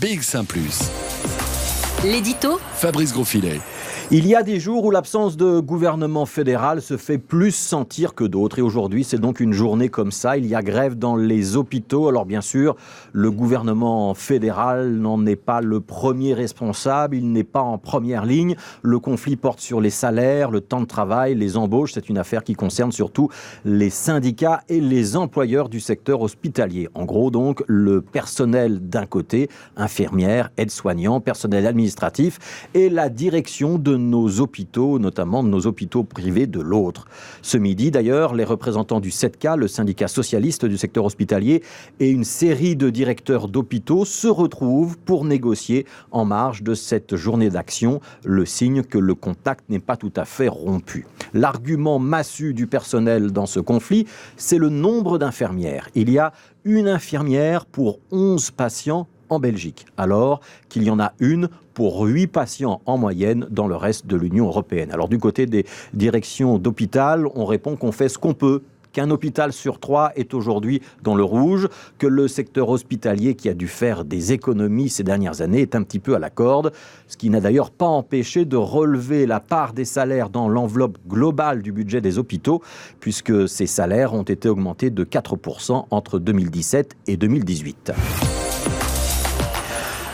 BX1 +. L'édito Fabrice Grosfilet. Il y a des jours où l'absence de gouvernement fédéral se fait plus sentir que d'autres. Et aujourd'hui, c'est donc une journée comme ça. Il y a grève dans les hôpitaux. Alors bien sûr, le gouvernement fédéral n'en est pas le premier responsable. Il n'est pas en première ligne. Le conflit porte sur les salaires, le temps de travail, les embauches. C'est une affaire qui concerne surtout les syndicats et les employeurs du secteur hospitalier. En gros, donc, le personnel d'un côté, infirmières, aides-soignants, personnel administratif et la direction de nos hôpitaux, notamment de nos hôpitaux privés de l'autre. Ce midi, d'ailleurs, les représentants du 7K, le syndicat socialiste du secteur hospitalier, et une série de directeurs d'hôpitaux se retrouvent pour négocier en marge de cette journée d'action, le signe que le contact n'est pas tout à fait rompu. L'argument massu du personnel dans ce conflit, c'est le nombre d'infirmières. Il y a une infirmière pour 11 patients en Belgique, alors qu'il y en a une pour 8 patients en moyenne dans le reste de l'Union européenne. Alors du côté des directions d'hôpital, on répond qu'on fait ce qu'on peut, qu'un hôpital sur 3 est aujourd'hui dans le rouge, que le secteur hospitalier qui a dû faire des économies ces dernières années est un petit peu à la corde, ce qui n'a d'ailleurs pas empêché de relever la part des salaires dans l'enveloppe globale du budget des hôpitaux, puisque ces salaires ont été augmentés de 4% entre 2017 et 2018.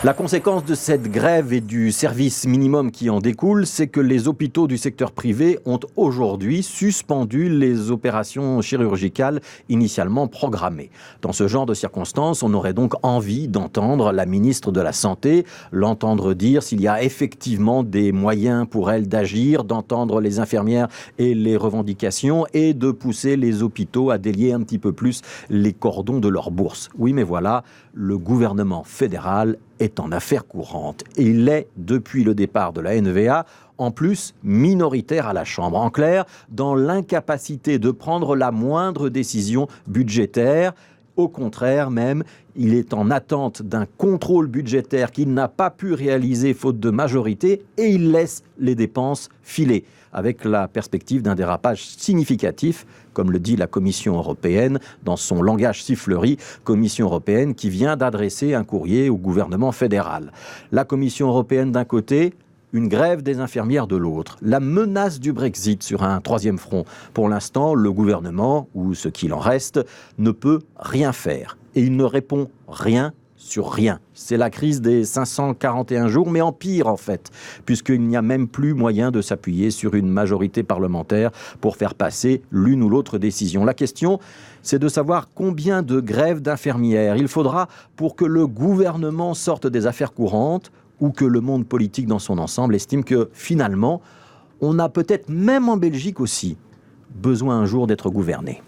La conséquence de cette grève et du service minimum qui en découle, c'est que les hôpitaux du secteur privé ont aujourd'hui suspendu les opérations chirurgicales initialement programmées. Dans ce genre de circonstances, on aurait donc envie d'entendre la ministre de la Santé, l'entendre dire s'il y a effectivement des moyens pour elle d'agir, d'entendre les infirmières et les revendications et de pousser les hôpitaux à délier un petit peu plus les cordons de leur bourse. Oui, mais voilà, le gouvernement fédéral est en affaires courantes. Et il est, depuis le départ de la NVA, en plus minoritaire à la Chambre. En clair, dans l'incapacité de prendre la moindre décision budgétaire. Au contraire même, il est en attente d'un contrôle budgétaire qu'il n'a pas pu réaliser faute de majorité et il laisse les dépenses filer, avec la perspective d'un dérapage significatif, comme le dit la Commission européenne dans son langage sifflerie, Commission européenne qui vient d'adresser un courrier au gouvernement fédéral. La Commission européenne d'un côté, une grève des infirmières de l'autre, la menace du Brexit sur un troisième front. Pour l'instant, le gouvernement, ou ce qu'il en reste, ne peut rien faire. Et il ne répond rien sur rien. C'est la crise des 541 jours, mais en pire en fait, puisqu'il n'y a même plus moyen de s'appuyer sur une majorité parlementaire pour faire passer l'une ou l'autre décision. La question, c'est de savoir combien de grèves d'infirmières il faudra pour que le gouvernement sorte des affaires courantes, ou que le monde politique dans son ensemble estime que finalement, on a peut-être même en Belgique aussi besoin un jour d'être gouverné.